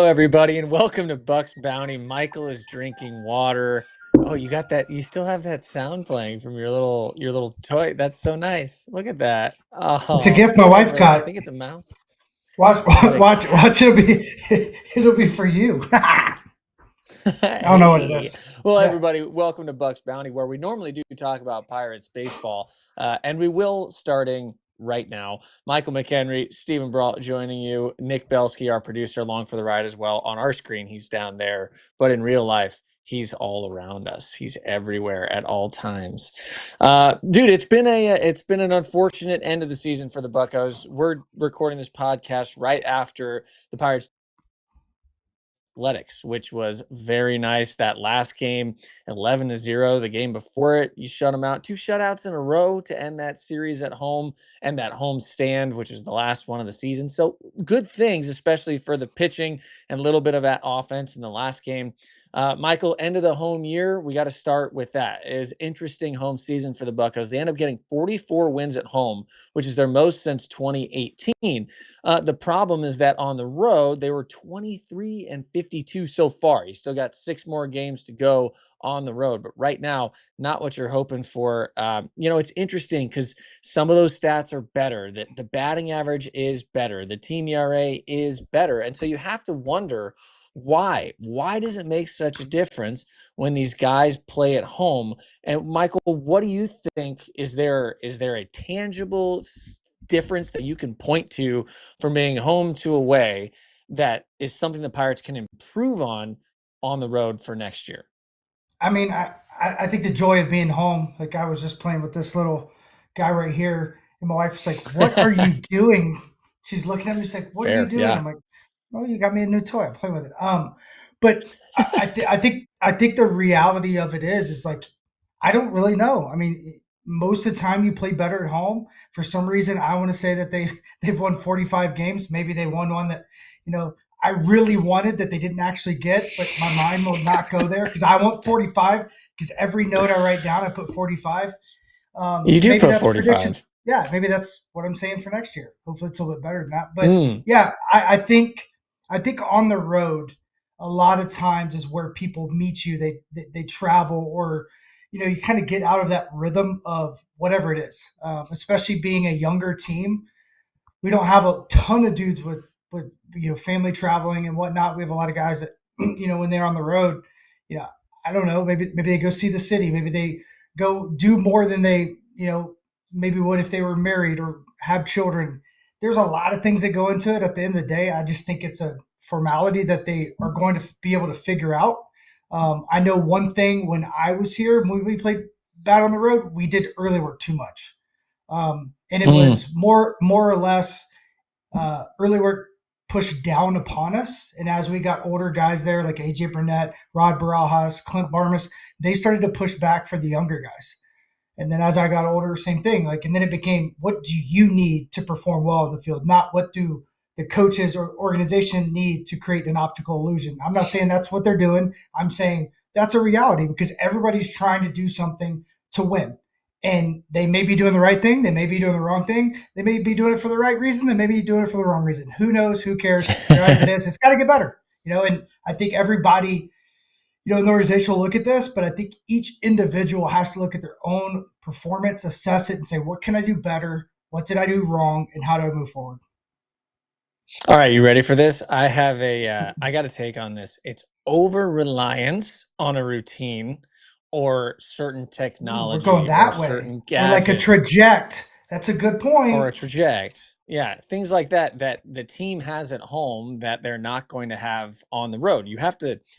Hello, everybody, and welcome to Buck's Bounty. Michael is drinking water. Oh, you got that? You still have that sound playing from your little toy. That's so nice. Look at that. It's a Oh, gift my feel it wife for that. I got. think it's a mouse. Watch, Is it a watch, cat? watch. It'll be for you. I don't know what it Hey. is. Well, Yeah. everybody, welcome to Buck's Bounty, where we normally do talk about Pirates baseball, and we will starting right now. Michael McHenry, Stephen Brault joining you, Nick Belsky, our producer, along for the ride as well. On our screen, he's down there, but in real life, he's all around us. He's everywhere at all times. Dude, it's been an unfortunate end of the season for the Buccos. We're recording this podcast right after the Pirates Athletics, which was very nice. That last game, 11-0. The game before it, you shut them out. Two shutouts in a row to end that series at home and that home stand, which is the last one of the season. So good things, especially for the pitching and a little bit of that offense in the last game. Michael, end of the home year, we got to start with that. It is interesting home season for the Buccos. They end up getting 44 wins at home, which is their most since 2018. The problem is that on the road, they were 23-52 so far. You still got 6 more games to go on the road, but right now, not what you're hoping for. It's interesting because some of those stats are better. The batting average is better. The team ERA is better. And so you have to wonder why. Why does it make such a difference when these guys play at home? And Michael, what do you think? Is there a tangible difference that you can point to from being home to away that is something the Pirates can improve on the road for next year? I mean, I think the joy of being home. Like I was just playing with this little guy right here, and my wife's like, "What are you doing?" She's looking at me. She's like, "What are you Fair, doing?" yeah. I'm like, "Oh, you got me a new toy. I'm playing with it." But I think the reality of it is like I don't really know. I mean, most of the time you play better at home. For some reason, I want to say that they've won 45 games. Maybe they won one that you know I really wanted that they didn't actually get, but my mind will not go there because I want 45 because every note I write down, I put 45. You And do maybe put that's prediction. 45. Yeah, maybe that's what I'm saying for next year. Hopefully it's a little bit better than that. But Mm. yeah, I think on the road, a lot of times is where people meet you. They travel or you kind of get out of that rhythm of whatever it is. Especially being a younger team, we don't have a ton of dudes with family traveling and whatnot. We have a lot of guys that when they're on the road, you know, I don't know, maybe they go see the city, maybe they go do more than they maybe would if they were married or have children. There's a lot of things that go into it. At the end of the day, I just think it's a formality that they are going to be able to figure out. I know one thing when I was here, when we played bad on the road, we did early work too much. And it Mm. was more or less early work pushed down upon us. And as we got older guys there, like AJ Burnett, Rod Barajas, Clint Barmas, they started to push back for the younger guys. And then as I got older, same thing. Like, and then it became, what do you need to perform well in the field? Not what do the coaches or organization need to create an optical illusion. I'm not saying that's what they're doing. I'm saying that's a reality because everybody's trying to do something to win. And they may be doing the right thing. They may be doing the wrong thing. They may be doing it for the right reason. They may be doing it for the wrong reason. Who knows? Who cares? The reality of it is, it's got to get better. And I think everybody an organization will look at this, but I think each individual has to look at their own performance, assess it, and say, what can I do better? What did I do wrong? And how do I move forward? All right, you ready for this? I got a take on this. It's over reliance on a routine or certain Ooh, we're going technology or that way. certain Or like a gadgets traject. That's a good or a point. traject. Yeah, things like that the team has at home that they're not going to have on the road.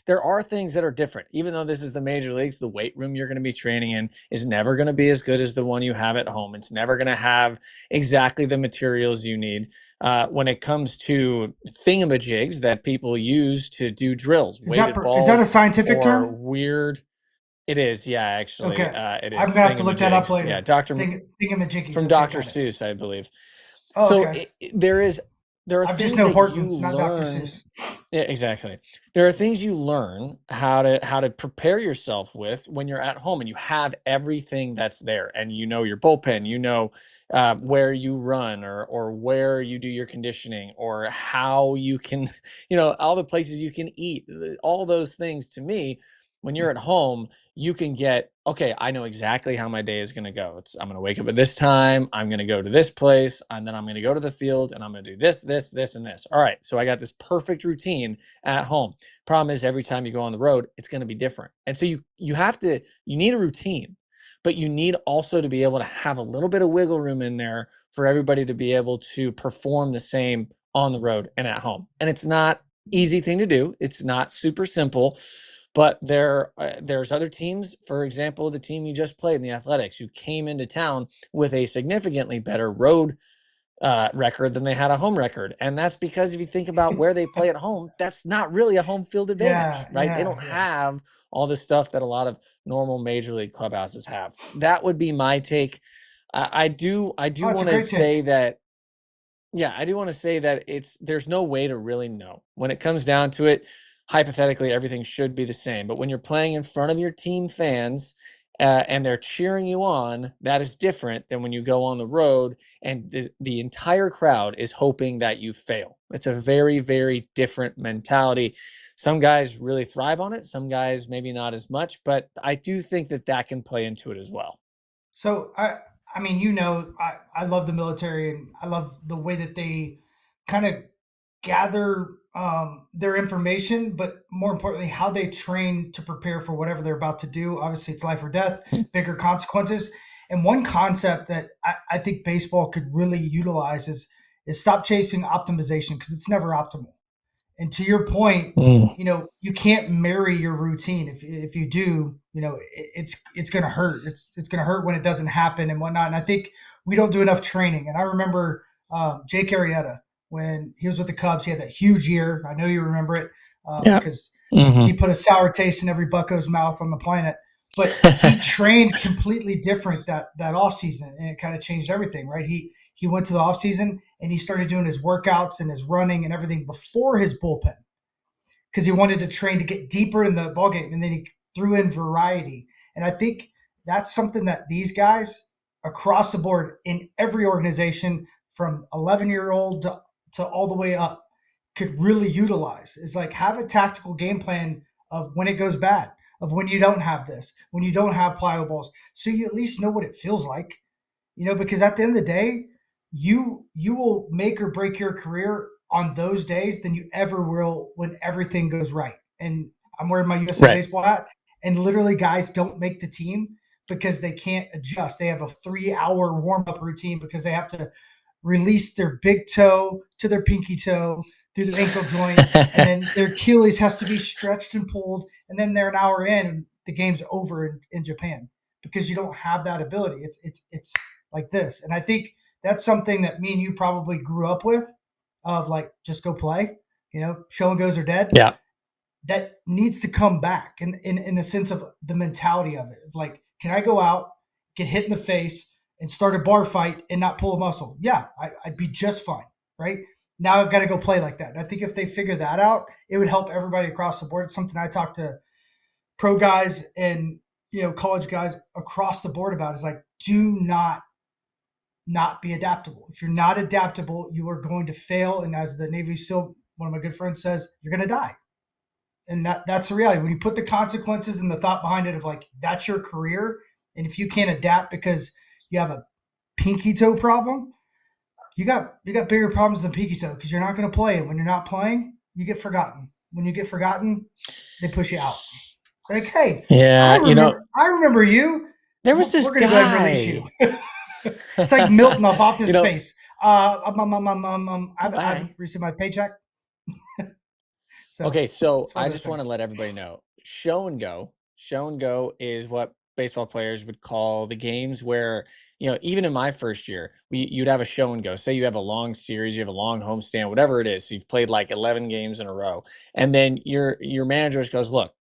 There are things that are different. Even though this is the major leagues, the weight room you're going to be training in is never going to be as good as the one you have at home. It's never going to have exactly the materials you need. When it comes to thingamajigs that people use to do drills, weighted Is that a balls scientific or term? weird. It is, yeah, actually, Okay. it I'm is gonna have to look that up thingamajigs. Yeah, later. Doctor Thingamajiggies. from Okay, Dr. got it. Seuss, I believe. Oh, So okay. there is there are I'm just things no that you Horton, not Dr. learn. Seuss. Yeah, exactly. There are things you learn how to prepare yourself with when you're at home and you have everything that's there, and you know your bullpen, you know where you run, or where you do your conditioning, or how you can, all the places you can eat, all those things. To me, when you're at home, you can get, okay, I know exactly how my day is going to go. I'm going to wake up at this time, I'm going to go to this place, and then I'm going to go to the field, and I'm going to do this, and this. All right, so I got this perfect routine at home. Problem is, every time you go on the road, it's going to be different. And so you need a routine, but you need also to be able to have a little bit of wiggle room in there for everybody to be able to perform the same on the road and at home. And it's not easy thing to do. It's not super simple, but there's other teams, for example, the team you just played in the Athletics, who came into town with a significantly better road record than they had a home record. And that's because if you think about where they play at home, that's not really a home field advantage, Yeah, right? They yeah, don't yeah. have all the stuff that a lot of normal major league clubhouses have. That would be my take. I do Oh, it's a want to great say take. that, yeah, I do want to say that there's no way to really know. When it comes down to it, hypothetically, everything should be the same. But when you're playing in front of your team fans, and they're cheering you on, that is different than when you go on the road and the entire crowd is hoping that you fail. It's a very, very different mentality. Some guys really thrive on it, some guys maybe not as much, but I do think that that can play into it as well. So I mean, I love the military and I love the way that they kind of gather their information, but more importantly, how they train to prepare for whatever they're about to do. Obviously, it's life or death, bigger consequences. And one concept that I think baseball could really utilize is stop chasing optimization because it's never optimal. And to your point, Mm. you can't marry your routine. If you do, it's going to hurt. It's going to hurt when it doesn't happen and whatnot. And I think we don't do enough training. And I remember Jake Arrieta when he was with the Cubs. He had that huge year. I know you remember it Yeah. because Hmm. he put a sour taste in every Bucko's mouth on the planet. But he trained completely different that off season, and it kind of changed everything, right? He went to the off season and he started doing his workouts and his running and everything before his bullpen because he wanted to train to get deeper in the ball game, and then he threw in variety. And I think that's something that these guys across the board in every organization, from 11-year-old to all the way up, could really utilize. Is like have a tactical game plan of when it goes bad, of when you don't have this, when you don't have plyo balls, so you at least know what it feels like. Because at the end of the day, you will make or break your career on those days than you ever will when everything goes right. And I'm wearing my USA Right. baseball hat, and literally guys don't make the team because they can't adjust. They have a 3-hour warm up routine because they have to release their big toe to their pinky toe through their ankle joint, and then their Achilles has to be stretched and pulled, and then they're an hour in, and the game's over in Japan because you don't have that ability. It's like this, and I think that's something that me and you probably grew up with, of like just go play, show and goes are dead. Yeah. That needs to come back in the sense of the mentality of it. Of like, can I go out, get hit in the face, and start a bar fight and not pull a muscle? Yeah, I'd be just fine. Right now, I've got to go play like that. And I think if they figure that out, it would help everybody across the board. It's something I talk to pro guys and college guys across the board about. Is like, do not be adaptable. If you're not adaptable, you are going to fail. And as the Navy SEAL, one of my good friends says, you're going to die. And that's the reality. When you put the consequences and the thought behind it of like, that's your career. And if you can't adapt because you have a pinky toe problem, you got bigger problems than pinky toe because you're not going to play. And when you're not playing, you get forgotten. When you get forgotten, they push you out. Like, hey, I Yeah. remember, I remember you. There was this We're going to go ahead and release you. guy. It's like Milton off Office you know, Space. I haven't Bye. received my paycheck, so Okay, so it's one I of those just want to things. let everybody know, show and go. Show and go is what baseball players would call the games where, even in my first year, you'd have a show and go. Say you have a long series, you have a long homestand, whatever it is. So you've played like 11 games in a row. And then your manager just goes, look,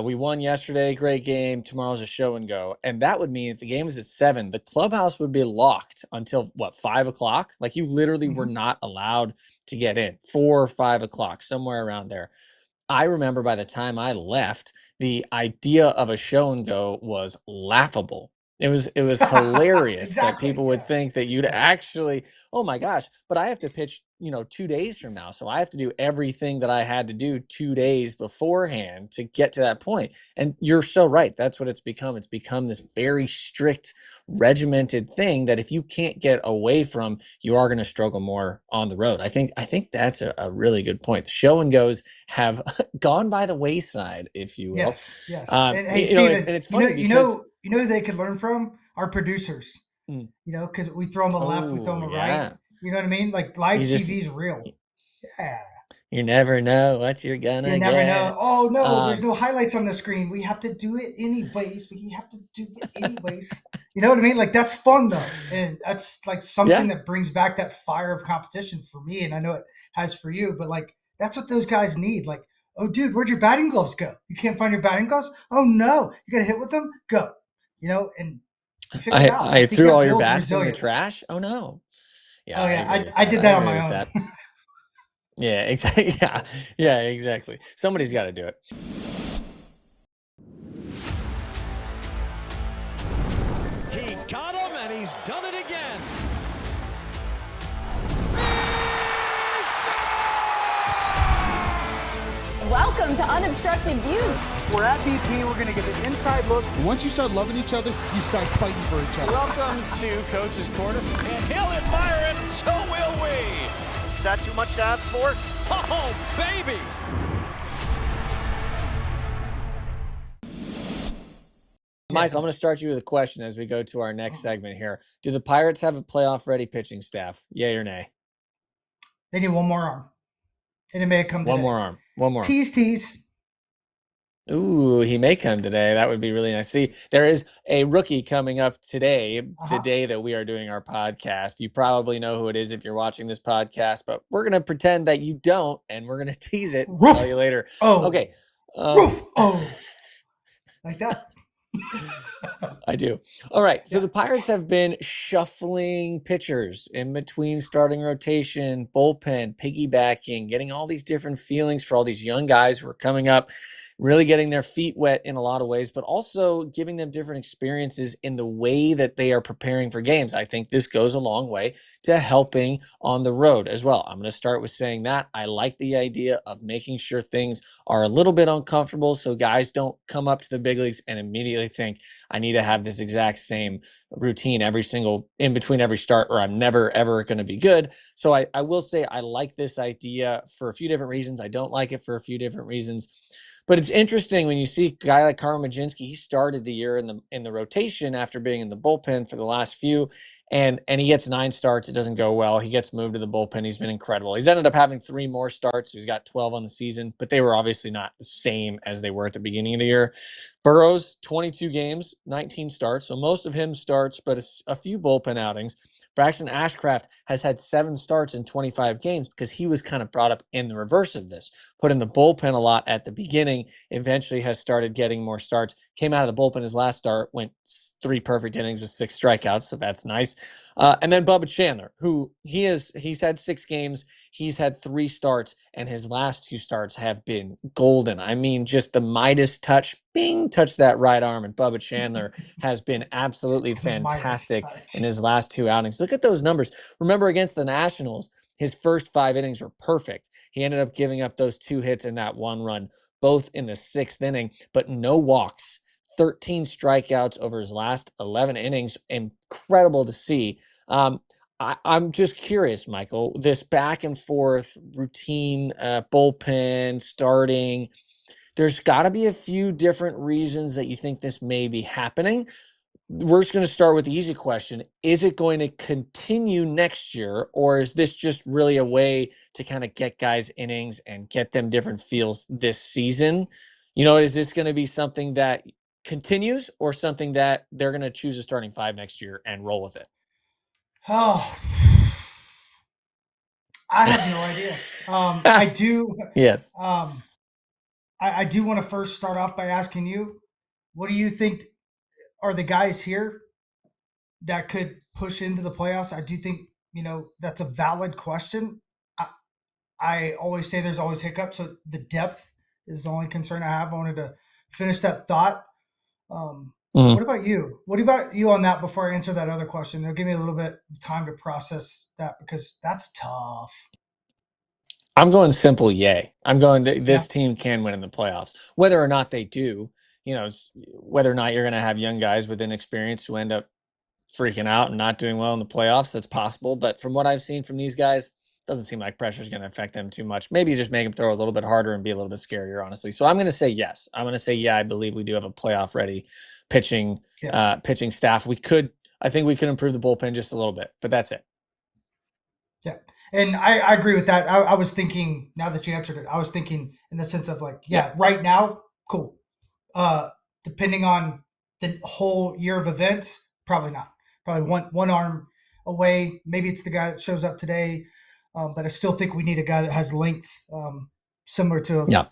We won yesterday, great game. Tomorrow's a show and go. And that would mean if the game was at 7, the clubhouse would be locked until what, 5 o'clock? Like you literally were Mhm. not allowed to get in, 4 or 5 o'clock, somewhere around there. I remember by the time I left, the idea of a show and go was laughable. It was hilarious that Exactly. people would Yeah. think that you'd Yeah. actually, oh my gosh, but I have to pitch, 2 days from now. So I have to do everything that I had to do 2 days beforehand to get to that point. And you're so right. That's what it's become. It's become this very strict, regimented thing that if you can't get away from, you are going to struggle more on the road. I think that's a really good point. The show and goes have gone by the wayside, if you will. Yes. Yes. And hey, And Steven, it's funny because, who they could learn from? Our producers. mm, Because we throw them a left, we throw oh them a right. yeah, You know what I mean? Like live you just TV is real. Yeah. you never know what you're You gonna never know. get. Oh no, there's Um, no highlights on the screen. We have to do it anyways. We have to do it anyways. You know what I mean? Like that's fun though, and that's like something yeah, that brings back that fire of competition for me, and I know it has for you. But like that's what those guys need. Like, oh dude, where'd your batting gloves go? You can't find your batting gloves? Oh no, you got to hit with them. Go. And you figure it I out. And I I think threw that all your builds bats in the resilience. trash. Oh no. Yeah, Oh I yeah, agree with I that. did I that on agree my with own. that. Yeah, exactly. Yeah, yeah, exactly. Somebody's got to do it. He got him, and he's done it again. Welcome to Unobstructed Views. We're at BP. We're going to get an inside look. Once you start loving each other, you start fighting for each other. Welcome to Coach's Corner, and he'll admire it, so will we. Is that too much to ask for? Oh, baby! Michael, I'm going to start you with a question as we go to our next segment here. Do the Pirates have a playoff-ready pitching staff? Yay or nay? They need one more arm, and it may come today. One more arm. One more. Tease. Ooh, he may come today. That would be really nice. See, there is a rookie coming up today, the Uh-huh. day that we are doing our podcast. You probably know who it is if you're watching this podcast, but we're going to pretend that you don't, and we're going to tease it and Roof. tell you later. Oh. Okay. Roof. Oh. Like that. I do. All right. So Yeah. the Pirates have been shuffling pitchers in between starting rotation, bullpen, piggybacking, getting all these different feelings for all these young guys who are coming up, really getting their feet wet in a lot of ways, but also giving them different experiences in the way that they are preparing for games. I think this goes a long way to helping on the road as well. I'm going to start with saying that I like the idea of making sure things are a little bit uncomfortable so guys don't come up to the big leagues and immediately think, I need to have this exact same routine in between every start, or I'm never ever going to be good. So I will say I like this idea for a few different reasons. I don't like it for a few different reasons. But it's interesting when you see a guy like Carl Majinski. He started the year in the rotation after being in the bullpen for the last few, and he gets 9 starts. It doesn't go well. He gets moved to the bullpen. He's been incredible. He's ended up having 3 more starts. He's got 12 on the season, but they were obviously not the same as they were at the beginning of the year. Burrows, 22 games, 19 starts. So most of him starts, but a few bullpen outings. Braxton Ashcraft has had 7 starts in 25 games because he was kind of brought up in the reverse of this. Put in the bullpen a lot at the beginning, eventually has started getting more starts. Came out of the bullpen his last start, went 3 perfect innings with 6 strikeouts, so that's nice. And then Bubba Chandler, who he's had 6 games, he's had 3 starts, and his last 2 starts have been golden. I mean, just the Midas touch, bing, touch that right arm, and Bubba Chandler has been absolutely Midas fantastic in touch. his last 2 outings. Look at those numbers. Remember against the Nationals, his first 5 innings were perfect. He ended up giving up those 2 hits and that 1 run, both in the 6th inning, but no walks. 13 strikeouts over his last 11 innings. Incredible to see. I'm just curious, Michael, this back and forth routine, bullpen, starting, there's got to be a few different reasons that you think this may be happening. We're just going to start with the easy question. Is it going to continue next year, or is this just really a way to kind of get guys innings and get them different feels this season? Is this going to be something that continues or something that they're going to choose a starting 5 next year and roll with it? Oh, I have no idea. I do. Yes. Um, I do want to first start off by asking you, what do you think are the guys here that could push into the playoffs? I do think, that's a valid question. I always say there's always hiccups, so the depth is the only concern I have. I wanted to finish that thought. What Mhm. about you? What about you on that before I answer that other question? It'll give me a little bit of time to process that because that's tough. I'm going simple yay. I'm going Yeah. this team can win in the playoffs. Whether or not they do, whether or not you're going to have young guys with inexperience who end up freaking out and not doing well in the playoffs, that's possible. But from what I've seen from these guys, doesn't seem like pressure is going to affect them too much. Maybe you just make them throw a little bit harder and be a little bit scarier, honestly. So I'm going to say yes. I'm going to say yeah. I believe we do have a playoff ready pitching Yeah. pitching staff. I think we could improve the bullpen just a little bit, but that's it. Yeah. And I agree with that. I was thinking, now that you answered it, I was thinking in the sense of like, Yeah. right now, cool. Depending on the whole year of events, probably not. Probably one arm away. Maybe it's the guy that shows up today. But I still think we need a guy that has length, similar to Yeah.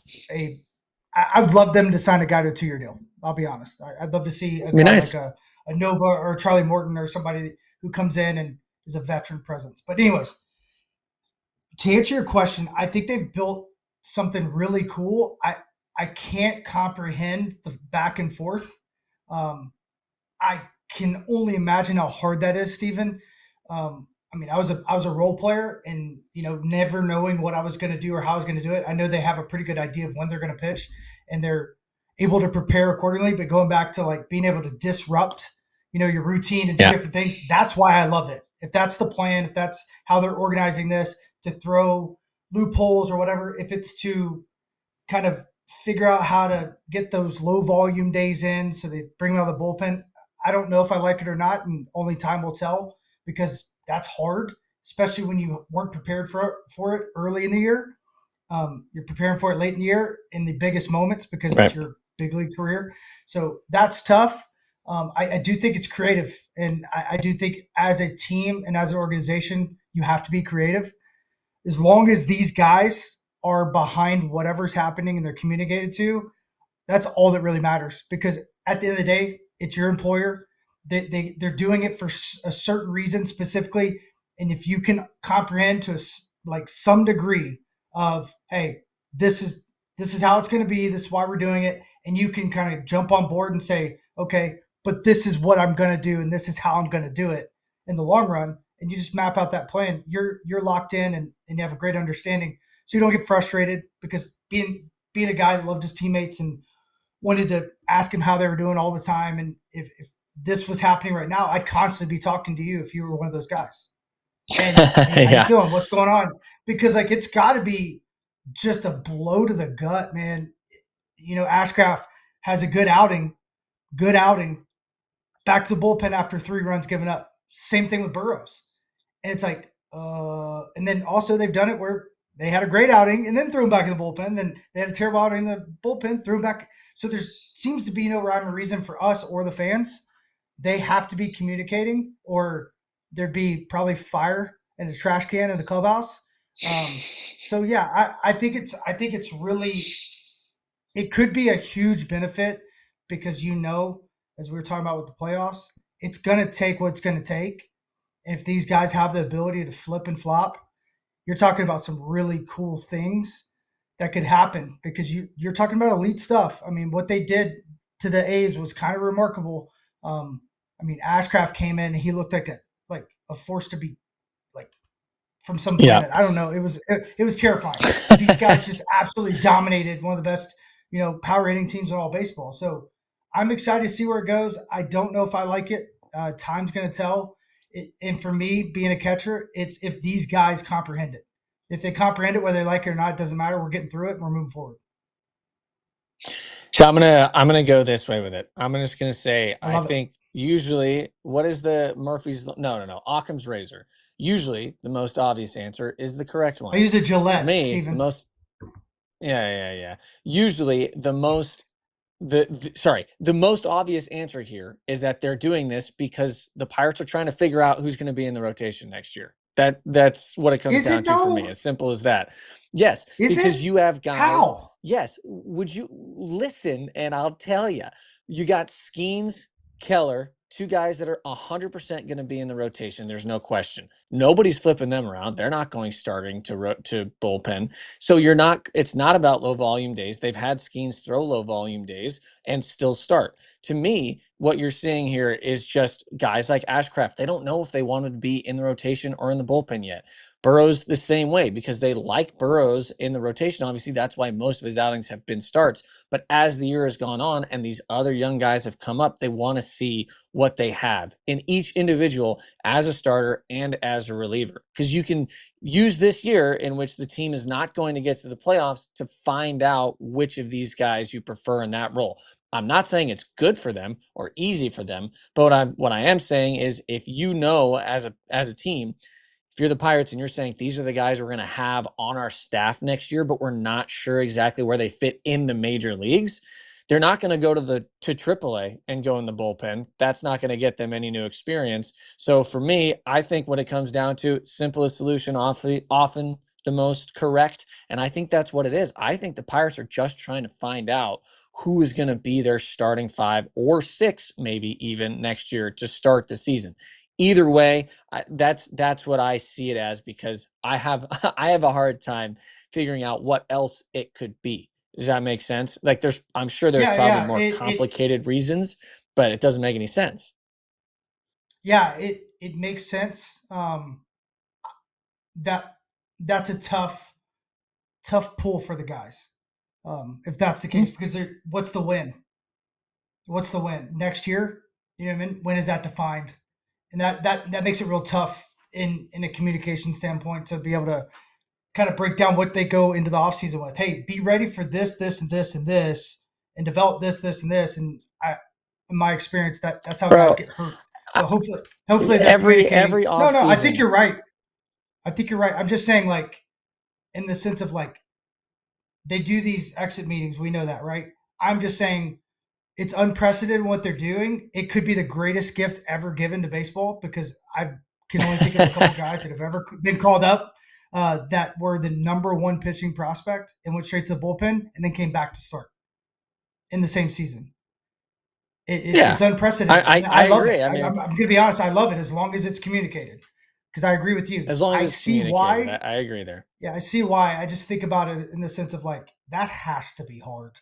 I would love them to sign a guy to a 2-year deal. I'll be honest. I'd love to see a Be guy nice. like a Nova or Charlie Morton or somebody who comes in and is a veteran presence. But anyways, to answer your question, I think they've built something really cool. I can't comprehend the back and forth. I can only imagine how hard that is, Stephen. I was a role player, and never knowing what I was going to do or how I was going to do it. I know they have a pretty good idea of when they're going to pitch, and they're able to prepare accordingly. But going back to like being able to disrupt, your routine and do Yeah. different things, that's why I love it. If that's the plan, if that's how they're organizing this to throw loopholes or whatever, if it's to kind of figure out how to get those low volume days in so they bring out the bullpen. I don't know if I like it or not, and only time will tell because that's hard, especially when you weren't prepared for it early in the year. You're preparing for it late in the year in the biggest moments because Right. it's your big league career. So that's tough. I do think it's creative, and I do think as a team and as an organization, you have to be creative. As long as these guys are behind whatever's happening and they're communicated to, that's all that really matters. Because at the end of the day, it's your employer. They're doing it for a certain reason specifically, and if you can comprehend to like some degree of, hey, this is how it's going to be. This is why we're doing it, and you can kind of jump on board and say, okay, but this is what I'm going to do, and this is how I'm going to do it in the long run. And you just map out that plan. You're locked in, and you have a great understanding, so you don't get frustrated because being a guy that loved his teammates and wanted to ask him how they were doing all the time. And if this was happening right now, I'd constantly be talking to you if you were one of those guys. And hey, how you Yeah. doing? What's going on? Because like it's got to be just a blow to the gut, man. Ashcraft has a good outing, back to the bullpen after 3 runs given up. Same thing with Burrows. And it's like, and then also they've done it where they had a great outing and then threw him back in the bullpen. Then they had a terrible outing in the bullpen, threw him back. So there seems to be no rhyme or reason for us or the fans. They have to be communicating, or there'd be probably fire in the trash can in the clubhouse. So yeah, I think it's really, it could be a huge benefit because as we were talking about with the playoffs, it's going to take what it's going to take. And if these guys have the ability to flip and flop, you're talking about some really cool things that could happen because you're talking about elite stuff. I mean, what they did to the A's was kind of remarkable. Ashcraft came in and he looked like a force to be like from some Yeah. planet. I don't know. It was terrifying. These guys just absolutely dominated one of the best, power hitting teams in all baseball. So I'm excited to see where it goes. I don't know if I like it. Time's going to tell. And for me, being a catcher, it's if these guys comprehend it. If they comprehend it, whether they like it or not, it doesn't matter. We're getting through it and we're moving forward. So I'm gonna go this way with it. I'm just gonna say I I love it. think usually what is the Murphy's no Occam's razor. Usually the most obvious answer is the correct I one. use the For Gillette, me, the Stephen. most yeah. Usually the most obvious answer here is that they're doing this because the Pirates are trying to figure out who's going to be in the rotation next year. That's what it comes Is down it to for me. though? As simple as that. Yes, Is because it? you have guys. How? Yes, would you listen? And I'll tell you, you got Skeens, Keller, two guys that are 100% going to be in the rotation. There's no question. Nobody's flipping them around. They're not going starting to bullpen. So you're not. It's not about low volume days. They've had Skeens throw low volume days and still start. To me, what you're seeing here is just guys like Ashcraft. They don't know if they wanted to be in the rotation or in the bullpen yet. Burrows the same way because they like Burrows in the rotation. Obviously, that's why most of his outings have been starts. But as the year has gone on and these other young guys have come up, they want to see what they have in each individual as a starter and as a reliever. Because you can use this year in which the team is not going to get to the playoffs to find out which of these guys you prefer in that role. I'm not saying it's good for them or easy for them, but what I am saying is if you know as a team, if you're the Pirates and you're saying these are the guys we're going to have on our staff next year, but we're not sure exactly where they fit in the major leagues, they're not going to go to AAA and go in the bullpen. That's not going to get them any new experience. So for me, I think what it comes down to, simplest solution, often the most correct. And I think that's what it is. I think the Pirates are just trying to find out who is going to be their starting 5 or 6, maybe even next year to start the season. Either way, that's what I see it as because I have I have a hard time figuring out what else it could be. Does that make sense? Like I'm sure there's probably Yeah. more complicated reasons, but it doesn't make any sense. It makes sense. That that's a tough pull for the guys. If that's the case, because what's the win? What's the win next year? You know what I mean? When is that defined? And that makes it real tough in a communication standpoint to be able to kind of break down what they go into the offseason with. Hey, be ready for this, this, and this, and this, and develop this, this, and this. And in my experience, that's how guys Bro, get hurt. So hopefully they're every communicating. off No, I season. think you're right. I'm just saying, like, in the sense of like they do these exit meetings. We know that, right? I'm just saying it's unprecedented what they're doing. It could be the greatest gift ever given to baseball because I can only think of a couple guys that have ever been called up that were the number one pitching prospect and went straight to the bullpen and then came back to start in the same season. It's unprecedented. I love agree. it. I mean, I'm going to be honest. I love it as long as it's communicated because I agree with you. as long as I it's see communicated, why. I agree there. Yeah, I see why. I just think about it in the sense of like that has to be hard.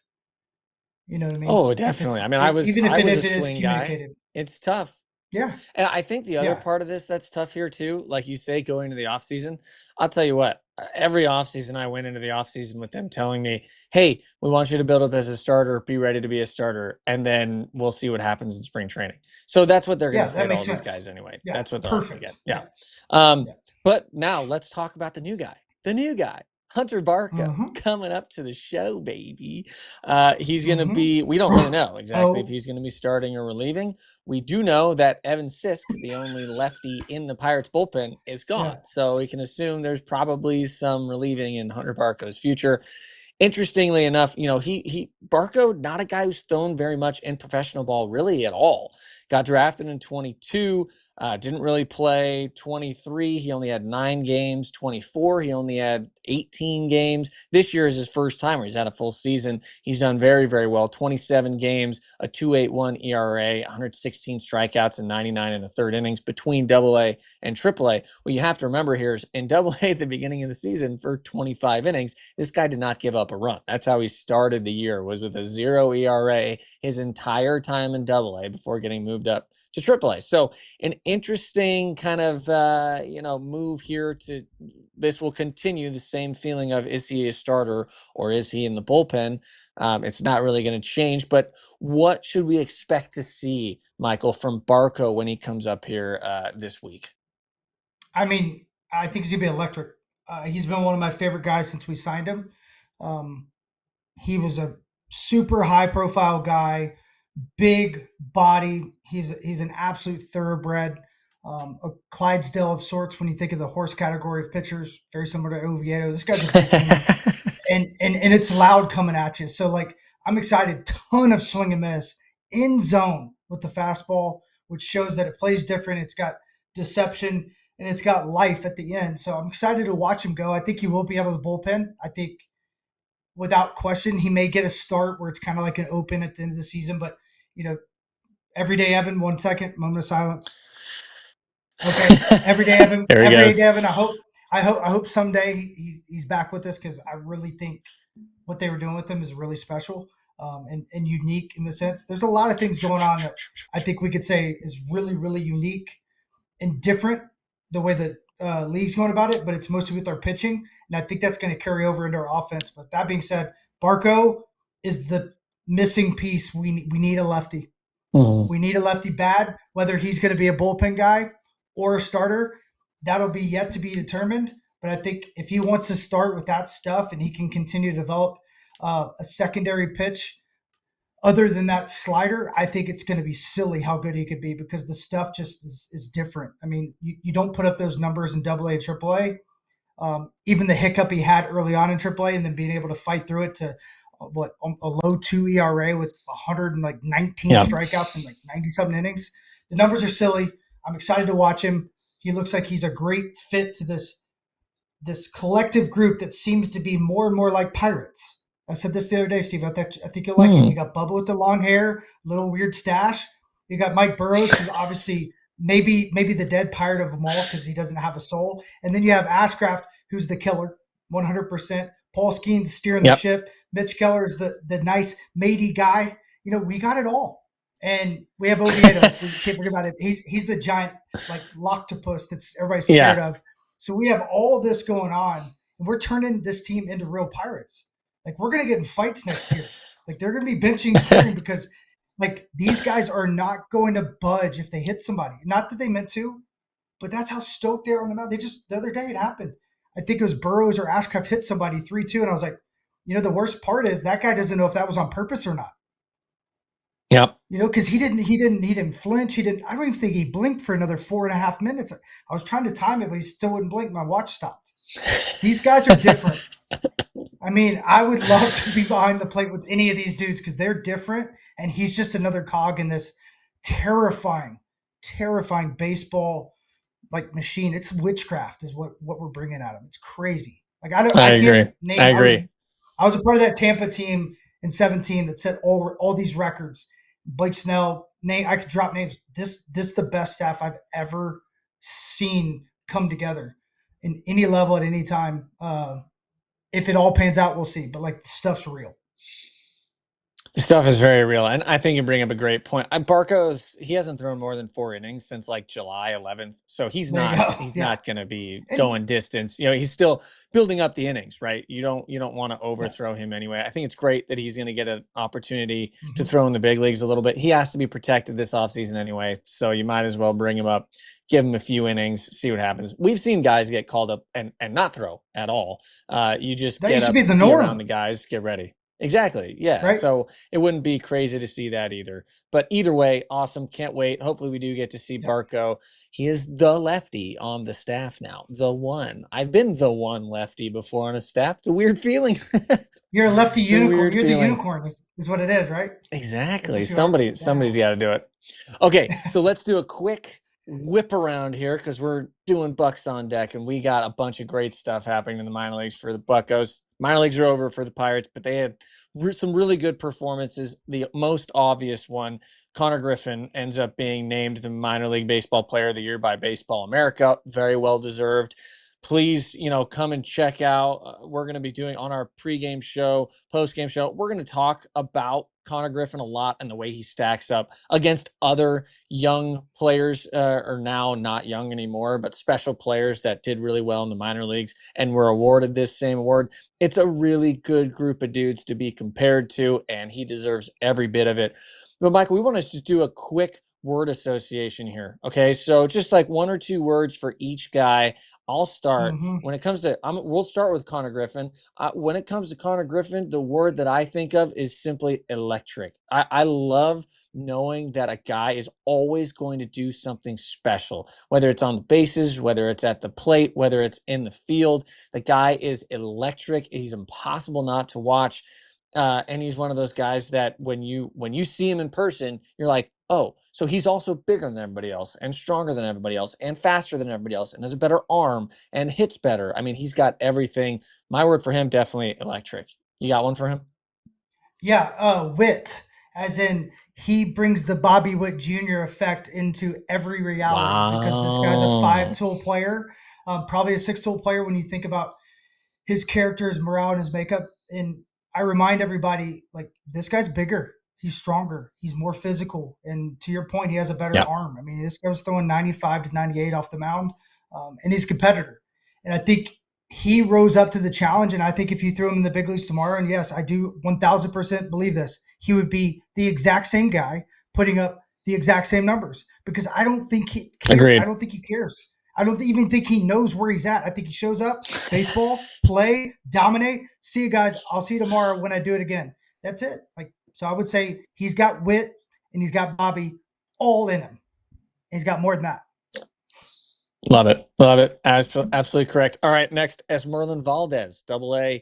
You know what I mean? Oh, definitely. I mean, Even if I it was a is swing guy. communicated. It's tough. Yeah. And I think the other Yeah. part of this that's tough here too, like you say, going into the off season, I'll tell you what, every off season I went into the off season with them telling me, hey, we want you to build up as a starter, be ready to be a starter, and then we'll see what happens in spring training. So that's what they're going to say that to all makes these sense. guys anyway. Yeah, That's what they're all going to perfect. get. Yeah. But now let's talk about the new guy. The new guy. Hunter Barco Mhm. coming up to the show, baby. He's going to Mhm. be, we don't really know exactly if Oh. he's going to be starting or relieving. We do know that Evan Sisk, the only lefty in the Pirates bullpen, is gone. Yeah. So we can assume there's probably some relieving in Hunter Barco's future. Interestingly enough, Barco, not a guy who's thrown very much in professional ball really at all. Got drafted in 22, didn't really play 23. He only had 9 games. 24, he only had 18 games. This year is his first time where he's had a full season. He's done very, very well. 27 games, a 2.81 ERA, 116 strikeouts, and 99 and a third innings between AA and AAA. What you have to remember here is in AA at the beginning of the season for 25 innings, this guy did not give up a run. That's how he started the year, was with a 0 ERA his entire time in AA before getting moved up to AAA. So an interesting kind of move here. To this will continue the same feeling of, is he a starter or is he in the bullpen? It's not really going to change, but what should we expect to see, Michael, from Barco when he comes up here this week? I mean, I think he's gonna be electric. He's been one of my favorite guys since we signed him. He was a super high profile guy, big body. He's an absolute thoroughbred, a Clydesdale of sorts when you think of the horse category of pitchers, very similar to Oviedo. This guy's a big human, and it's loud coming at you. So like I'm excited. Ton of swing and miss in zone with the fastball, which shows that it plays different. It's got deception and it's got life at the end. So I'm excited to watch him go. I think he will be out of the bullpen. I think without question, he may get a start where it's kind of like an open at the end of the season. But, everyday Evan, 1 second, moment of silence. Okay, everyday Evan, There he everyday goes. Evan. I hope someday he's back with us, because I really think what they were doing with him is really special, and unique in the sense. There's a lot of things going on that I think we could say is really, really unique and different the way that league's going about it, but it's mostly with our pitching, and I think that's going to carry over into our offense. But that being said, Barco is the missing piece. We need a lefty. Mhm. We need a lefty bad. Whether he's going to be a bullpen guy or a starter, that'll be yet to be determined. But I think if he wants to start with that stuff and he can continue to develop a secondary pitch other than that slider, I think it's going to be silly how good he could be, because the stuff just is different. I mean, you don't put up those numbers in AA and AAA. Even the hiccup he had early on in AAA, and then being able to fight through it to a low 2 ERA with 119 Yep. strikeouts and 90 something innings. The numbers are silly. I'm excited to watch him. He looks like he's a great fit to this collective group that seems to be more and more like Pirates. I said this the other day, Steve. I think you'll like it. You got Bubba with the long hair, little weird stash. You got Mike Burrows, who's obviously maybe the dead pirate of them all because he doesn't have a soul. And then you have Ashcraft, who's the killer, 100%. Paul Skeen's steering the ship. Mitch Keller's the nice matey guy. We got it all. And we have Oviedo. We can't forget about it. He's the giant loctopus that's everybody's scared of. So we have all this going on, and we're turning this team into real Pirates. We're going to get in fights next year. They're going to be benching Kieran because these guys are not going to budge if they hit somebody. Not that they meant to, but that's how stoked they are on the mound. The other day it happened. I think it was Burrows or Ashcraft hit somebody 3-2, and I was like, the worst part is that guy doesn't know if that was on purpose or not. Yep. Because he didn't flinch. I don't even think he blinked for another 4.5 minutes. I was trying to time it, but he still wouldn't blink. My watch stopped. These guys are different. I mean, I would love to be behind the plate with any of these dudes because they're different, and he's just another cog in this terrifying baseball machine. It's witchcraft is what we're bringing at him. It's crazy. I agree. I was a part of that Tampa team in 2017 that set all these records. Blake Snell, I could drop names. This is the best staff I've ever seen come together in any level at any time. If it all pans out, we'll see. But the stuff's real. The stuff is very real, and I think you bring up a great point. He hasn't thrown more than 4 innings since July 11th, so he's not going to be going distance. He's still building up the innings, right? You don't want to overthrow him anyway. I think it's great that he's going to get an opportunity to throw in the big leagues a little bit. He has to be protected this offseason anyway, so you might as well bring him up, give him a few innings, see what happens. We've seen guys get called up and not throw at all. You just that get used up, to be the be norm. around the guys, get ready. Exactly. Yeah. Right? So it wouldn't be crazy to see that either. But either way, awesome. Can't wait. Hopefully we do get to see Barco. He is the lefty on the staff now. The one. I've been the one lefty before on a staff. It's a weird feeling. You're a lefty unicorn. You're feeling. The unicorn is what it is, right? Exactly. Somebody's got to do it. Okay. So let's do a quick whip around here because we're doing Bucks on deck, and we got a bunch of great stuff happening in the minor leagues for the Buccos. Minor leagues are over for the Pirates, but they had some really good performances. The most obvious one, Connor Griffin ends up being named the minor league baseball player of the year by Baseball America. Very well deserved. Please, come and check out. We're going to be doing on our pregame show, postgame show. We're going to talk about Connor Griffin a lot and the way he stacks up against other young players, or now not young anymore, but special players that did really well in the minor leagues and were awarded this same award. It's a really good group of dudes to be compared to, and he deserves every bit of it. But Michael, we want to just do a quick word association here. Okay. So just 1 or 2 words for each guy. I'll start. When it comes to, we'll start with Connor Griffin. When it comes to Connor Griffin, the word that I think of is simply electric. I love knowing that a guy is always going to do something special, whether it's on the bases, whether it's at the plate, whether it's in the field. The guy is electric. He's impossible not to watch. And he's one of those guys that when you see him in person, you're like, oh, so he's also bigger than everybody else and stronger than everybody else and faster than everybody else and has a better arm and hits better. I mean, he's got everything. My word for him, definitely electric. You got one for him? Yeah, Wit, as in he brings the Bobby Witt Jr. effect into every reality because this guy's a Wow. five-tool player, probably a six-tool player when you think about his character, his morale, and his makeup. And I remind everybody, like, this guy's bigger. He's stronger. He's more physical. And to your point, he has a better Yep. arm. I mean, this guy was throwing 95 to 98 off the mound, and he's a competitor. And I think he rose up to the challenge. And I think if you threw him in the big leagues tomorrow, and yes, I do 1000% believe this, he would be the exact same guy putting up the exact same numbers because I don't think he cares. I Agreed. don't think he cares. I don't even think he knows where he's at. I think he shows up, baseball, play, dominate. See you guys. I'll see you tomorrow when I do it again. That's it. Like, so I would say he's got Wit and he's got Bobby all in him. He's got more than that. Love it. Love it. Absolutely correct. All right. Next, Esmerlin Valdez, AA.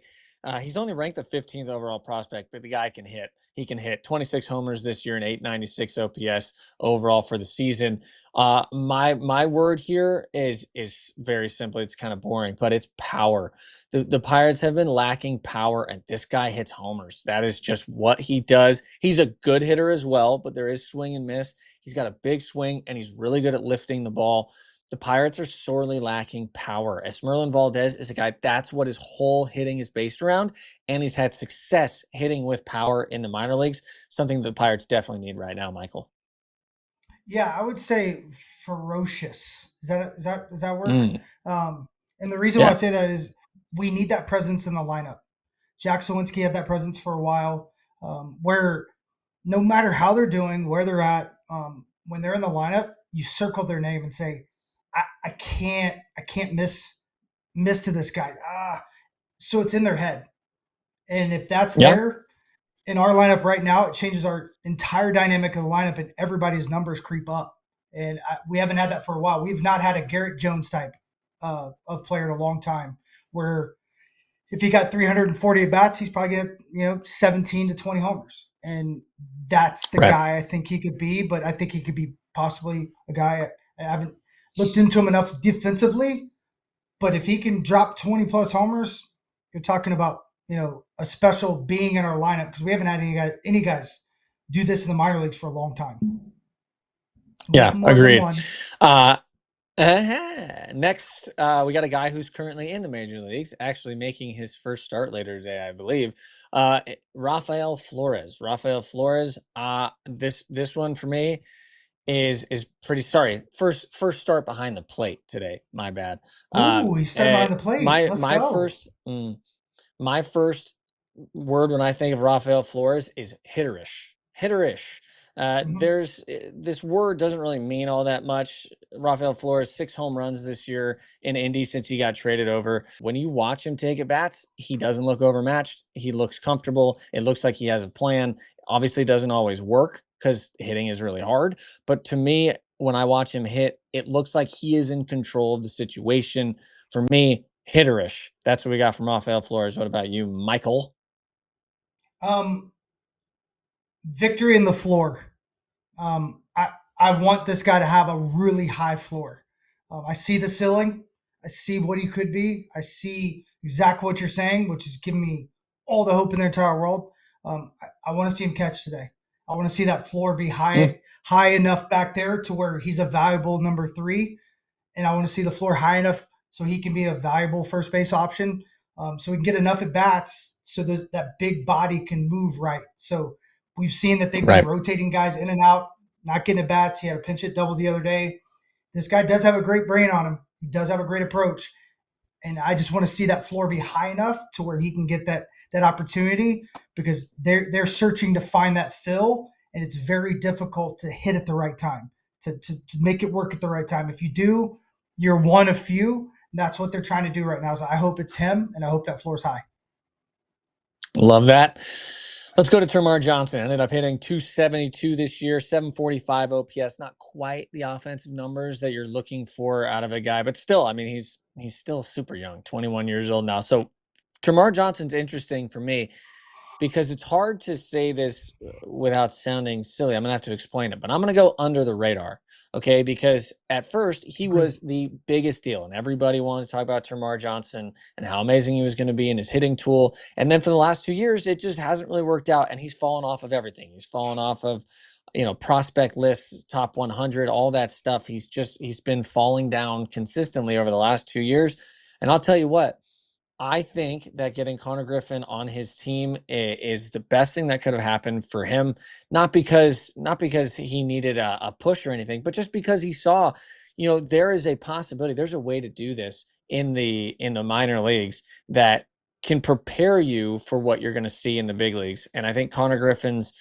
He's only ranked the 15th overall prospect, but the guy can hit. He can hit 26 homers this year and 896 OPS overall for the season. My word here is very simple. It's kind of boring, but it's power. The Pirates have been lacking power, and this guy hits homers. That is just what he does. He's a good hitter as well, but there is swing and miss. He's got a big swing, and he's really good at lifting the ball. The Pirates are sorely lacking power. Esmerlin Valdez is a guy, that's what his whole hitting is based around, and he's had success hitting with power in the minor leagues, something the Pirates definitely need right now, Michael. Yeah, I would say ferocious. Does that work? Mm, And the reason why I yeah, say that is we need that presence in the lineup. Jack Sawinski had that presence for a while, where no matter how they're doing, where they're at, when they're in the lineup, you circle their name and say, I can't miss to this guy. So it's in their head. And if that's yeah, there in our lineup right now, it changes our entire dynamic of the lineup and everybody's numbers creep up. And we haven't had that for a while. We've not had a Garrett Jones type of player in a long time where if he got 340 at bats, he's probably get 17 to 20 homers, and that's the right. guy I think he could be. But I think he could be possibly a guy. I haven't looked into him enough defensively, but if he can drop 20 plus homers, you're talking about a special being in our lineup because we haven't had any guys do this in the minor leagues for a long time. Yeah, More than agreed. one. Next, we got a guy who's currently in the major leagues, actually making his first start later today, I believe. Rafael Flores. Rafael Flores. This one for me is pretty. Sorry, first start behind the plate today. My bad. Ooh, he's starting behind the plate. My Let's my go. first my first word when I think of Rafael Flores is hitterish. Hitterish. Mhm. There's this word doesn't really mean all that much. Rafael Flores, 6 home runs this year in Indy since he got traded over. When you watch him take at bats, he doesn't look overmatched. He looks comfortable. It looks like he has a plan. Obviously, it doesn't always work because hitting is really hard. But to me, when I watch him hit, it looks like he is in control of the situation. For me, hitterish. That's what we got from Rafael Flores. What about you, Michael? Um, Victory in the floor. I want this guy to have a really high floor. I see the ceiling. I see what he could be. I see exactly what you're saying, which is giving me all the hope in the entire world. I want to see him catch today. I want to see that floor be Mm, high enough back there to where he's a valuable number three, and I want to see the floor high enough so he can be a valuable first base option. So we can get enough at bats so that big body can move right. So we've seen that they've been right. rotating guys in and out, not getting at bats. He had a pinch hit double the other day. This guy does have a great brain on him. He does have a great approach, and I just want to see that floor be high enough to where he can get that opportunity because they're searching to find that fill, and it's very difficult to hit at the right time to make it work at the right time. If you do, you're one of few. And that's what they're trying to do right now. So I hope it's him, and I hope that floor's high. Love that. Let's go to Termarr Johnson. Ended up hitting 272 this year, 745 OPS. Not quite the offensive numbers that you're looking for out of a guy, but still, I mean, he's still super young, 21 years old now. So Termarr Johnson's interesting for me. because it's hard to say this without sounding silly. I'm gonna have to explain it, but I'm gonna go under the radar, okay? Because at first he Agreed. was the biggest deal, and everybody wanted to talk about Termar Johnson and how amazing he was going to be in his hitting tool. And then for the last 2 years, it just hasn't really worked out, and he's fallen off of everything. He's fallen off of prospect lists, top 100, all that stuff. He's been falling down consistently over the last 2 years. And I'll tell you what, I think that getting Connor Griffin on his team is the best thing that could have happened for him. Not because he needed a push or anything, but just because he saw, there is a possibility. There's a way to do this in the minor leagues that can prepare you for what you're going to see in the big leagues. And I think Connor Griffin's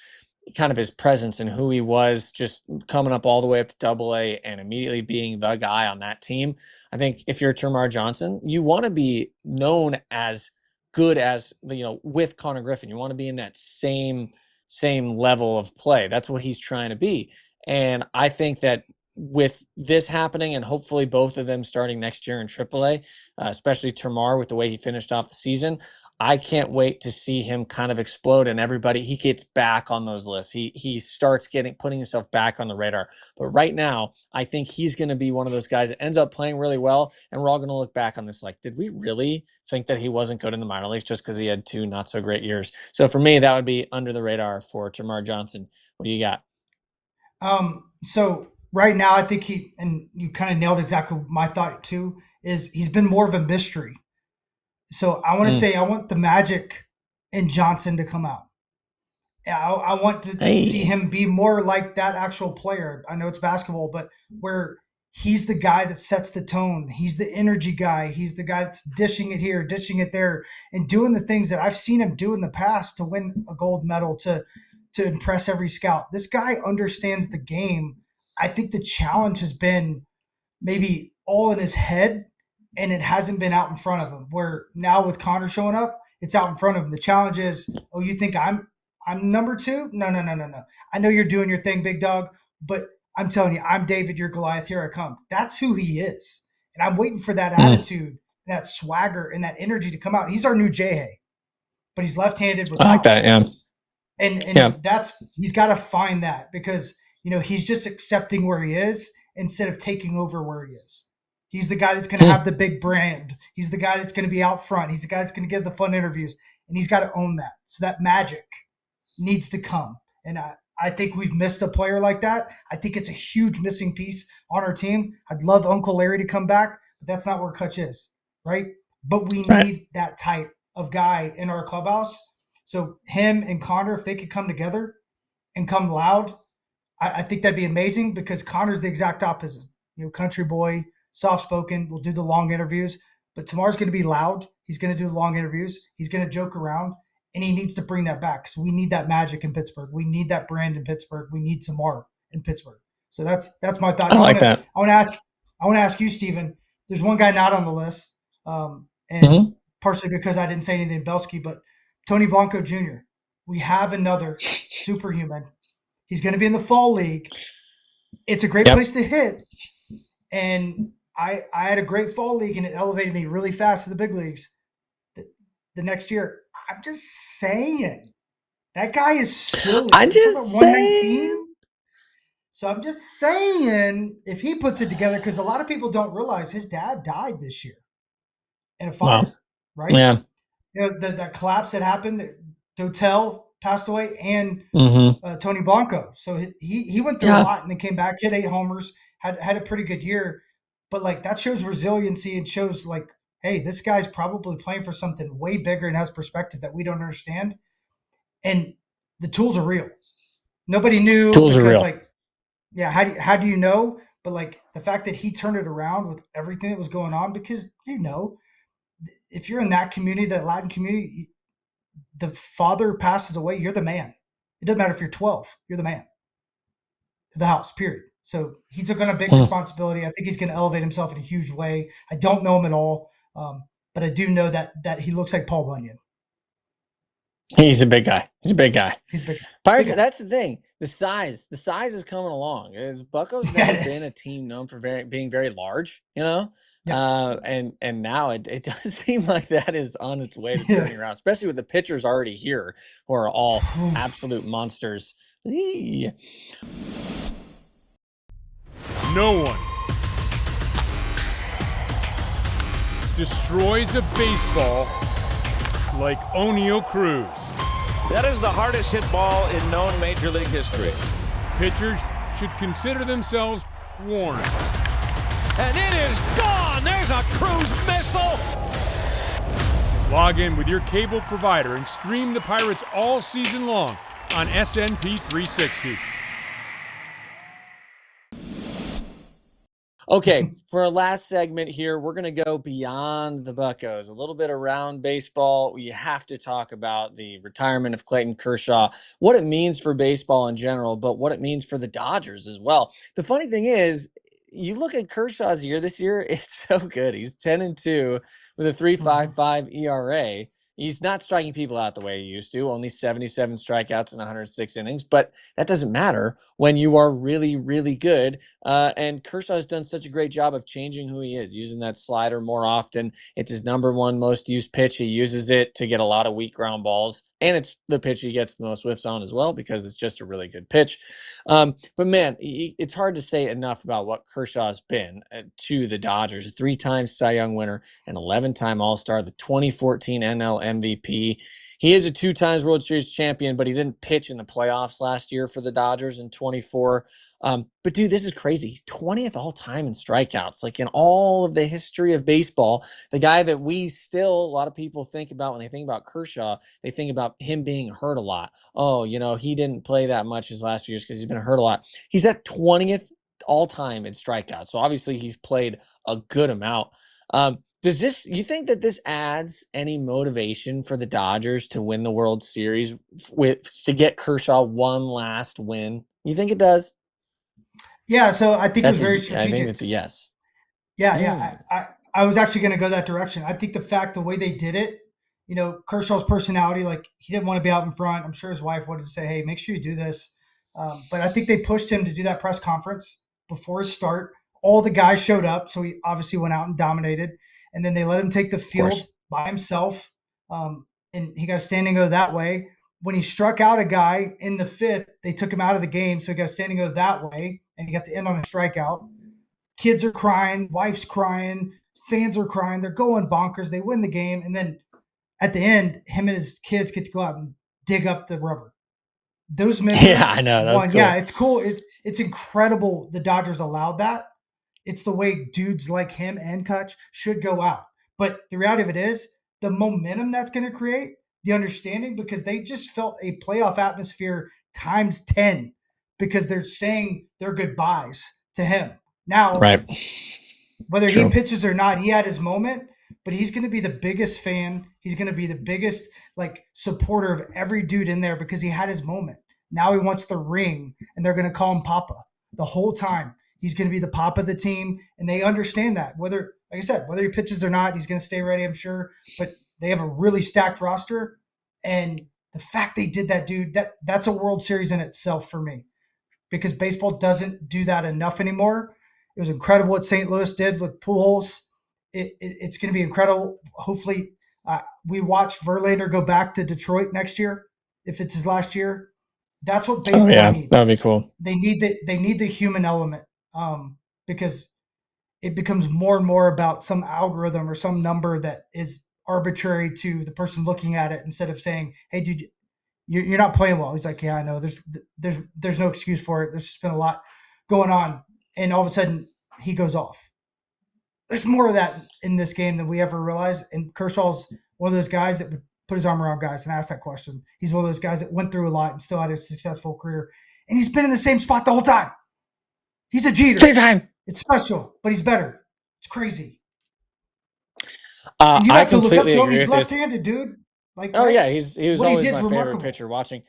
kind of his presence and who he was, just coming up all the way up to AA and immediately being the guy on that team. I think if you're Termar Johnson, you want to be known as good as, with Connor Griffin. You want to be in that same level of play. That's what he's trying to be. And I think that with this happening and hopefully both of them starting next year in AAA, especially Termar with the way he finished off the season, I can't wait to see him kind of explode and he gets back on those lists. He starts putting himself back on the radar. But right now, I think he's going to be one of those guys that ends up playing really well, and we're all going to look back on this like, did we really think that he wasn't good in the minor leagues just because he had 2 not so great years? So for me, that would be under the radar for Termar Johnson. What do you got? So right now, I think and you kind of nailed exactly my thought too, is he's been more of a mystery. So I want to say I want the magic in Johnson to come out. I want to see him be more like that actual player. I know it's basketball, but where he's the guy that sets the tone. He's the energy guy. He's the guy that's dishing it here, dishing it there, and doing the things that I've seen him do in the past to win a gold medal, to impress every scout. This guy understands the game. I think the challenge has been maybe all in his head, and it hasn't been out in front of him. Where now with Connor showing up, it's out in front of him. The challenge is, oh, you think I'm number 2? No. I know you're doing your thing, big dog, but I'm telling you, I'm David, you're Goliath, here I come. That's who he is. And I'm waiting for that attitude, that swagger, and that energy to come out. He's our new J-Hay, but he's left-handed with I like that, yeah. And he's got to find that, because, he's just accepting where he is instead of taking over where he is. He's the guy that's going to have the big brand. He's the guy that's going to be out front. He's the guy that's going to give the fun interviews, and he's got to own that. So that magic needs to come. And I think we've missed a player like that. I think it's a huge missing piece on our team. I'd love Uncle Larry to come back, but that's not where Kutch is, right? But we need that type of guy in our clubhouse. So him and Connor, if they could come together and come loud, I think that'd be amazing, because Connor's the exact opposite. Country boy, soft-spoken, will do the long interviews. But Tamar's going to be loud. He's going to do the long interviews. He's going to joke around, and he needs to bring that back. So we need that magic in Pittsburgh. We need that brand in Pittsburgh. We need Tamar in Pittsburgh. So that's my thought. I like that. I want to ask you, Steven. There's one guy not on the list, and partially because I didn't say anything to Belsky, but Tony Blanco Jr. We have another superhuman. He's going to be in the fall league. It's a great place to hit. And I had a great fall league, and it elevated me really fast to the big leagues the next year. I'm just saying. That guy is silly. I'm just saying. So I'm just saying, if he puts it together, because a lot of people don't realize his dad died this year in a fire, right? Yeah. That collapse that happened, Dotel passed away, and Tony Blanco. So he went through a lot and then came back, hit 8 homers, had a pretty good year. But that shows resiliency, and shows hey, this guy's probably playing for something way bigger and has perspective that we don't understand. And the tools are real. Nobody knew. Tools are real. How do you know? But the fact that he turned it around with everything that was going on, because if you're in that community, that Latin community, the father passes away, you're the man. It doesn't matter if you're 12, you're the man of the house, period. So he took on a big responsibility. I think he's going to elevate himself in a huge way. I don't know him at all, but I do know that he looks like Paul Bunyan. He's a big guy. He's a big guy. He's big. Pirates, Big guy. that's the thing. The size is coming along. Bucco's Yeah, never it been is. a team known for being very large, you know? Yeah. And now it does seem like that is on its way to Yeah. turning around, especially with the pitchers already here who are all absolute monsters. Eee. No one destroys a baseball like O'Neal Cruz. That is the hardest hit ball in known Major League history. Pitchers should consider themselves warned. And it is gone! There's a Cruz missile! Log in with your cable provider and stream the Pirates all season long on SNP 360. Okay, for our last segment here, we're going to go beyond the Buccos, a little bit around baseball. We have to talk about the retirement of Clayton Kershaw, what it means for baseball in general, but what it means for the Dodgers as well. The funny thing is, you look at Kershaw's year this year, it's so good. He's 10-2 with a 3.55 ERA. He's not striking people out the way he used to, only 77 strikeouts in 106 innings, but that doesn't matter when you are really, really good. And Kershaw has done such a great job of changing who he is, using that slider more often. It's his number one most used pitch. He uses it to get a lot of weak ground balls, and it's the pitch he gets the most whiffs on as well because it's just a really good pitch. But man, it's hard to say enough about what Kershaw's been to the Dodgers. A 3-time Cy Young winner, an 11-time All-Star, the 2014 NL MVP. He is a 2 times World Series champion, but he didn't pitch in the playoffs last year for the Dodgers in 24. But dude, this is crazy. He's 20th all time in strikeouts. Like in all of the history of baseball, the guy that a lot of people think about when they think about Kershaw, they think about him being hurt a lot. Oh, he didn't play that much his last few years because he's been hurt a lot. He's at 20th all time in strikeouts. So obviously he's played a good amount. You think that this adds any motivation for the Dodgers to win the World Series to get Kershaw one last win? You think it does? Yeah, so I think it was very I strategic. think it's a yes. Yeah. I was actually going to go that direction. I think the way they did it, Kershaw's personality, like he didn't want to be out in front. I'm sure his wife wanted to say, hey, make sure you do this. But I think they pushed him to do that press conference before his start. All the guys showed up, so he obviously went out and dominated. And then they let him take the field by himself, and he got a standing O that way. When he struck out a guy in the 5th, they took him out of the game, so he got a standing O that way, and he got to end on a strikeout. Kids are crying, wife's crying, fans are crying. They're going bonkers. They win the game, and then at the end, him and his kids get to go out and dig up the rubber. Those memories. Yeah, I know. That's cool. Yeah, it's cool. It's incredible the Dodgers allowed that. It's the way dudes like him and Kutch should go out. But the reality of it is the momentum that's going to create, the understanding, because they just felt a playoff atmosphere times 10 because they're saying their goodbyes to him. Now, right. Whether he pitches or not, he had his moment, but he's going to be the biggest fan. He's going to be the biggest supporter of every dude in there because he had his moment. Now he wants the ring, and they're going to call him Papa the whole time. He's going to be the pop of the team, and they understand that. Whether he pitches or not, he's going to stay ready, I'm sure. But they have a really stacked roster, and the fact they did that, dude, that's a World Series in itself for me because baseball doesn't do that enough anymore. It was incredible what St. Louis did with Pujols. It's going to be incredible. Hopefully, we watch Verlander go back to Detroit next year if it's his last year. That's what baseball needs. That'd be cool. They need the human element. Because it becomes more and more about some algorithm or some number that is arbitrary to the person looking at it instead of saying, hey, dude, you're not playing well. He's like, yeah, I know. There's no excuse for it. There's just been a lot going on. And all of a sudden, he goes off. There's more of that in this game than we ever realized. And Kershaw's one of those guys that would put his arm around guys and ask that question. He's one of those guys that went through a lot and still had a successful career. And he's been in the same spot the whole time. He's a Jeter. Same time. It's special, but he's better. It's crazy. And you have to look up to him. He's left-handed, dude. Yeah, he was always my remarkable. favorite pitcher watching.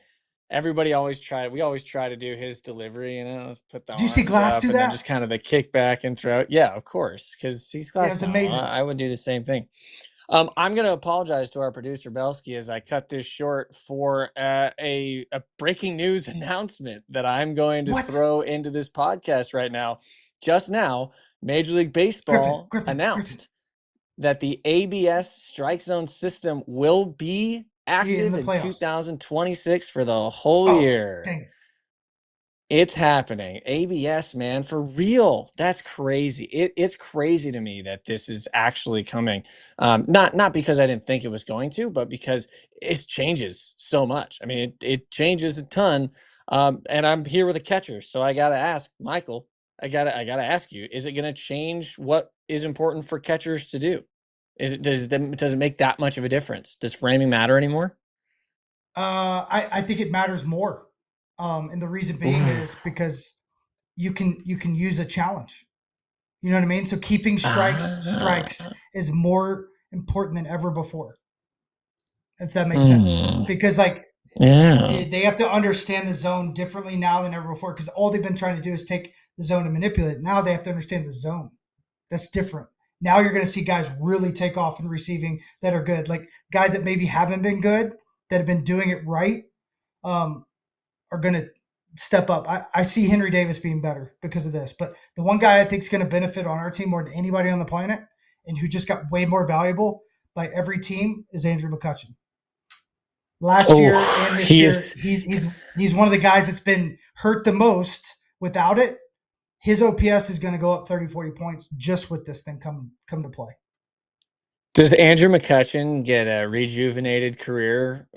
We always try to do his delivery, let's put the Do you see Glass do that? Then just kind of the kick back and throw. Yeah, of course, because he's Glass. It's amazing. I would do the same thing. I'm going to apologize to our producer Belsky as I cut this short for a breaking news announcement that I'm going to What? throw into this podcast right now. Just now, Major League Baseball Griffin. announced that the ABS strike zone system will be active the in playoffs. 2026 for the whole Oh, year. dang it. It's happening. ABS, man, for real. That's crazy. It's crazy to me that this is actually coming. Not because I didn't think it was going to, but because it changes so much. I mean, it changes a ton. And I'm here with a catcher, so I gotta ask, Michael. I gotta ask you: is it gonna change what is important for catchers to do? Does it make that much of a difference? Does framing matter anymore? I think it matters more. And the reason being is Oof. because you can use a challenge. You know what I mean? So keeping strikes Ah. is more important than ever before. If that makes sense. Mm. Because like Yeah. they have to understand the zone differently now than ever before. Because all they've been trying to do is take the zone and manipulate it. Now they have to understand the zone. That's different. Now you're going to see guys really take off in receiving that are good. Like guys that maybe haven't been good, that have been doing it right, are going to step up. I see Henry Davis being better because of this. But the one guy I think is going to benefit on our team more than anybody on the planet and who just got way more valuable by every team is Andrew McCutchen. Last year Oh, and this he year, is. he's one of the guys that's been hurt the most without it. His OPS is going to go up 30, 40 points just with this thing come to play. Does Andrew McCutchen get a rejuvenated career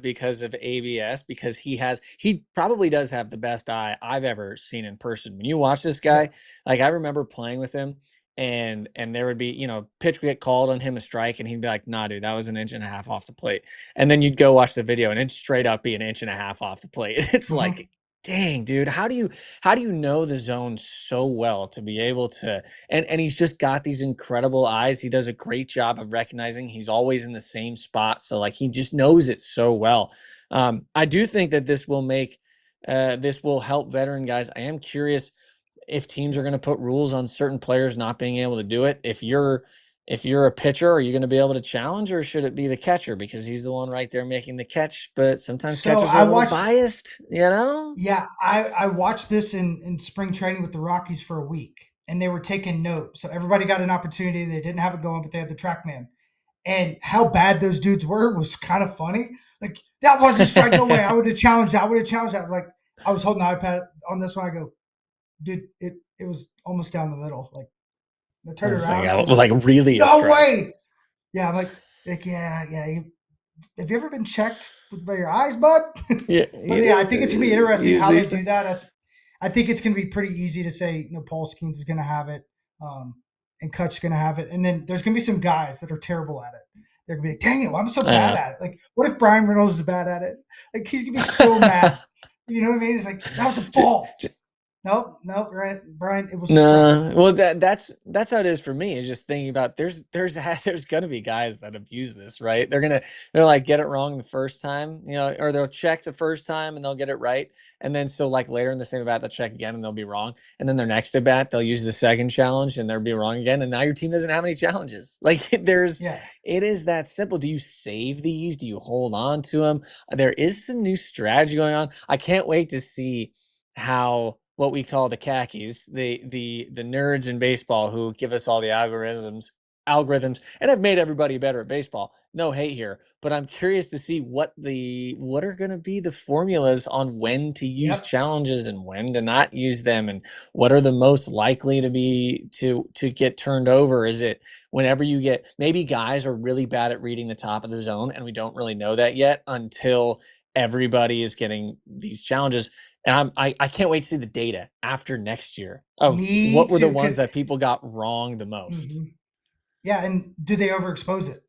because of ABS? Because he probably does have the best eye I've ever seen in person. When you watch this Yeah. guy, like I remember playing with him, and there would be pitch would get called on him a strike, and he'd be like, "Nah, dude, that was an inch and a half off the plate." And then you'd go watch the video, and it'd straight up be an inch and a half off the plate. It's Mm-hmm. like, dang, dude, how do you know the zone so well to be able to? And he's just got these incredible eyes. He does a great job of recognizing. He's always in the same spot, so like he just knows it so well. I do think that this will help veteran guys. I am curious if teams are going to put rules on certain players not being able to do it. If you're a pitcher, are you going to be able to challenge, or should it be the catcher because he's the one right there making the catch? But sometimes So catchers are I a little watched biased, you know. Yeah, I watched this in spring training with the Rockies for a week, and they were taking note. So everybody got an opportunity. They didn't have it going, but they had the TrackMan. And how bad those dudes were was kind of funny. Like, that wasn't strike, no way. I would have challenged that. I would have challenged that. Like, I was holding the iPad on this one. I go, dude, it was almost down the middle. Like, I turned It's around. I was like really a no strike. way. Yeah, I'm like yeah. Have you ever been checked by your eyes, bud? Yeah, But yeah, I think it's gonna be interesting how they usually. do that. I think it's gonna be pretty easy to say, Paul Skeens is gonna have it, and Kutch's gonna have it, and then there's gonna be some guys that are terrible at it. They're gonna be like, "Dang it, why am I so bad at it? Like, what if Brian Reynolds is bad at it? Like, he's gonna be so mad. You know what I mean? It's like that was a ball. Nope, right, Brian. It was a strike. No, well, that's how it is for me. Is just thinking about there's gonna be guys that abuse this, right? They're like get it wrong the first time, or they'll check the first time and they'll get it right, and then so like later in the same at bat they'll check again and they'll be wrong, and then their next at bat they'll use the second challenge and they'll be wrong again, and now your team doesn't have any challenges. Like Yeah, it is that simple. Do you save these? Do you hold on to them? There is some new strategy going on. I can't wait to see how what we call the khakis, the nerds in baseball who give us all the algorithms and have made everybody better at baseball. No hate here, but I'm curious to see what are going to be the formulas on when to use yep. challenges and when to not use them, and what are the most likely to be to get turned over. Is it whenever you get, maybe guys are really bad at reading the top of the zone and we don't really know that yet until everybody is getting these challenges. And I can't wait to see the data after next year of Me what were the too. ones that people got wrong the most. Yeah, and do they overexpose it?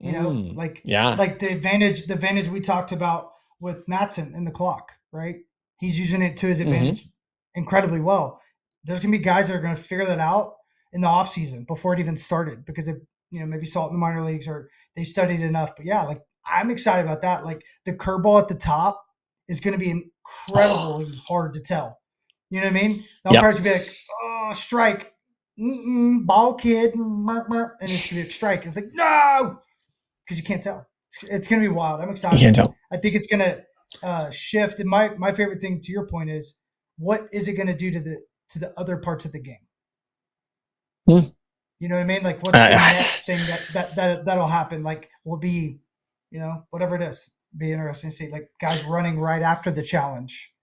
Like Yeah. the advantage we talked about with Matson and the clock, right? He's using it to his Hmm. advantage incredibly well. There's gonna be guys that are gonna figure that out in the off season before it even started because they maybe saw it in the minor leagues or they studied enough. But yeah, like I'm excited about that. Like the curveball at the top is gonna be incredibly hard to tell. You know what I mean? The Yep. umpires will be like, oh, strike. ball kid, and it's gonna be a strike. It's like no, because you can't tell. It's gonna be wild. I'm excited. You can't tell. I think it's gonna shift. And my favorite thing, to your point, is what is it gonna do to the other parts of the game? You know what I mean? Like, what's the next thing that'll happen? Like, will be, whatever it is, be interesting to see. Like, guys running right after the challenge.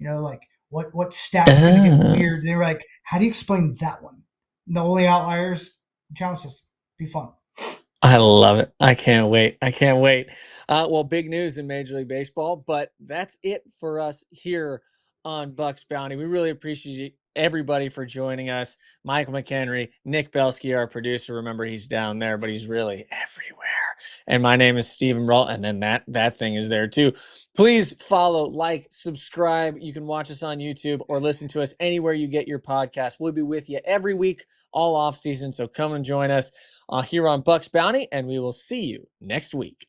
Like what stat's going to get weird? And they're like, how do you explain that one? And the only outliers, challenge system. Be fun. I love it. I can't wait. Well, big news in Major League Baseball, but that's it for us here on Bucks Bounty. We really appreciate everybody for joining us. Michael McHenry, Nick Belsky, our producer. Remember, he's down there, but he's really everywhere. And my name is Stephen Rull, and then that thing is there too. Please follow, like, subscribe. You can watch us on YouTube or listen to us anywhere you get your podcast. We'll be with you every week, all off season. So come and join us here on Bucks Bounty, and we will see you next week.